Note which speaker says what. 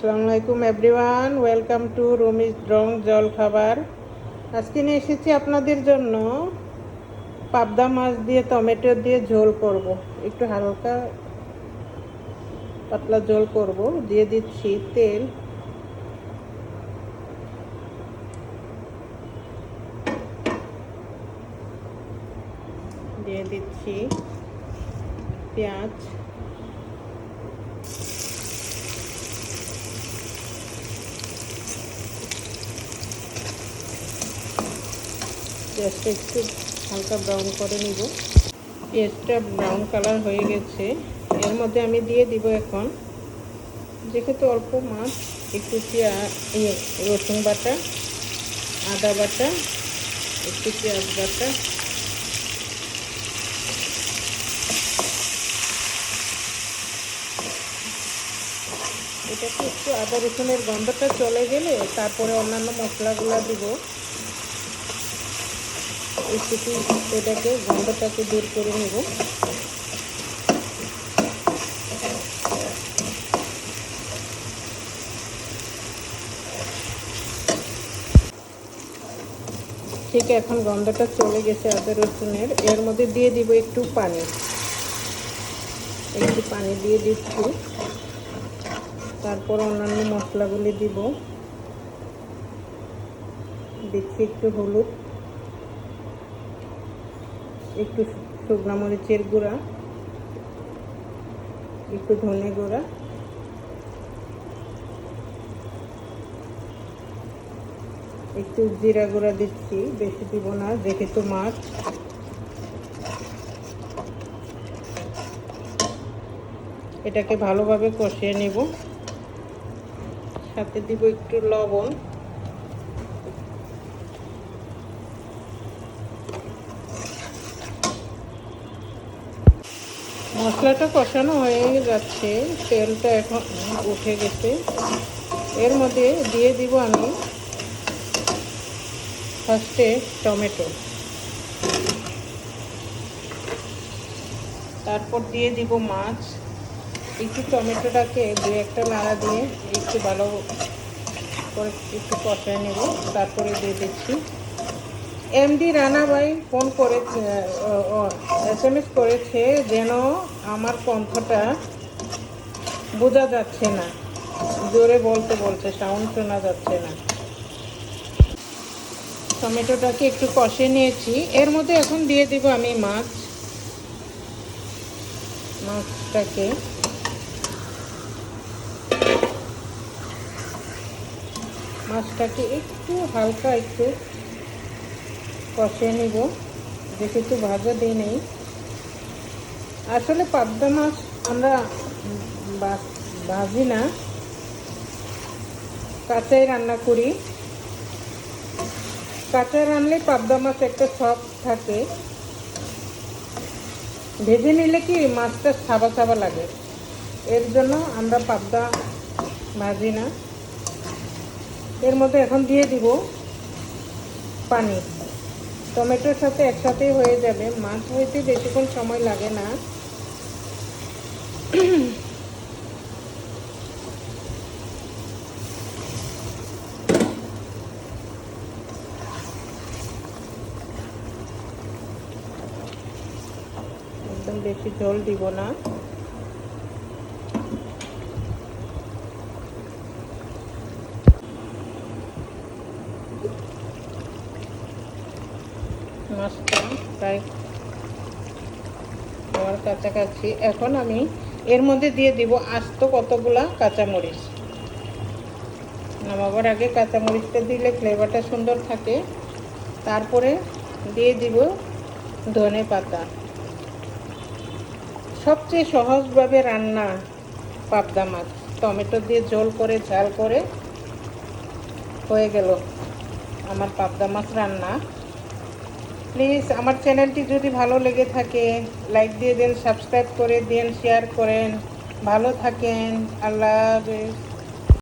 Speaker 1: আসসালামু আলাইকুম everyone, welcome to Rumi's রং জল খাবার। আজকে নিয়ে এসেছি আপনাদের জন্য পাবদা মাছ দিয়ে টমেটো দিয়ে ঝোল করব। একটু হালকা পাতলা ঝোল করব। দিয়ে দিচ্ছি তেল, দিয়ে দিচ্ছি পেঁয়াজ, পেঁয়াজটা একটু হালকা ব্রাউন করে নিব। পেঁয়াজটা ব্রাউন কালার হয়ে গেছে। এর মধ্যে আমি দিয়ে দিব এখন, যেহেতু অল্প মাছ, একটু রসুন বাটা, আদা বাটা, একটু পেঁয়াজ বাটা, এটাকে একটু আদা রসুনের গন্ধটা চলে গেলে তারপরে অন্যান্য মশলাগুলো দিব। একটু এটাকে গন্ধটাকে দূর করে নেব। ঠিক এখন গন্ধটা চলে গেছে আদা রসুনের। এর মধ্যে দিয়ে দিব একটু পানি, দিয়ে দিচ্ছি। তারপর অন্যান্য মশলাগুলি দিচ্ছি একটু হলুদ, একটু শুকনো মরিচের গুঁড়া, একটু ধনে গুঁড়া, একটু জিরা গুঁড়া দিচ্ছি, বেশি দিব না যেহেতু মাছ। এটাকে ভালোভাবে কষিয়ে নেব। সাথে দিব একটু লবণ, মশলাটা কষানো হয়ে যাচ্ছে, তেলটা এখন উঠে গেছে। এর মধ্যে দিয়ে দিব আমি ফার্স্টে টমেটো, তারপর দিয়ে দিব মাছ। একটু টমেটোটাকে দু একটা নাড়া দিয়ে একটু ভালো করে একটু কষায় নেব। তারপরে দিয়ে দিচ্ছি এমডি রানা ভাই ফোন করে SMS করেছে যেন আমার কণ্ঠটা বোঝা যাচ্ছে না, জোরে বলছে, সাউন্ড শোনা যাচ্ছে না। টমেটোটাকে একটু কষে নিয়েছি। এর মধ্যে এখন দিয়ে দিব আমি মাছটাকে একটু হালকা একটু কষিয়ে নিব, যেহেতু ভাজা দিই নেই। আসলে পাবদা মাছ আমরা ভাজি না, কাঁচাই রান্না করি। কাঁচা রানলে পাবদা মাছ একটা সফট থাকে, ভেজে নিলে কি মাছটা সাবা সাবা লাগে, এর জন্য আমরা পাবদা ভাজি না। এর মধ্যে এখন দিয়ে দিব পানি, টমেটোর সাথে একসাথেই হয়ে যাবে। মাছ হইতে বেশিক্ষণ সময় লাগে না। একদম বেশি ঝোল দিব না। মাছটা প্রায় হওয়ার কাছাকাছি। এখন আমি এর মধ্যে দিয়ে দিব আস্ত কতগুলা কাঁচামরিচ। নামাবার আগে কাঁচামরিচটা দিলে ফ্লেভারটা সুন্দর থাকে। তারপরে দিয়ে দিব ধনে পাতা। সবচেয়ে সহজভাবে রান্না পাবদা মাছ, টমেটো দিয়ে ঝোল করে ঝাল করে হয়ে গেল আমার পাবদা মাছ রান্না। প্লিজ আমার চ্যানেলটি যদি ভালো লেগে থাকে লাইক দিয়ে দেন, সাবস্ক্রাইব করে দেন, শেয়ার করেন। ভালো থাকেন, আল্লাহ হাফেজ।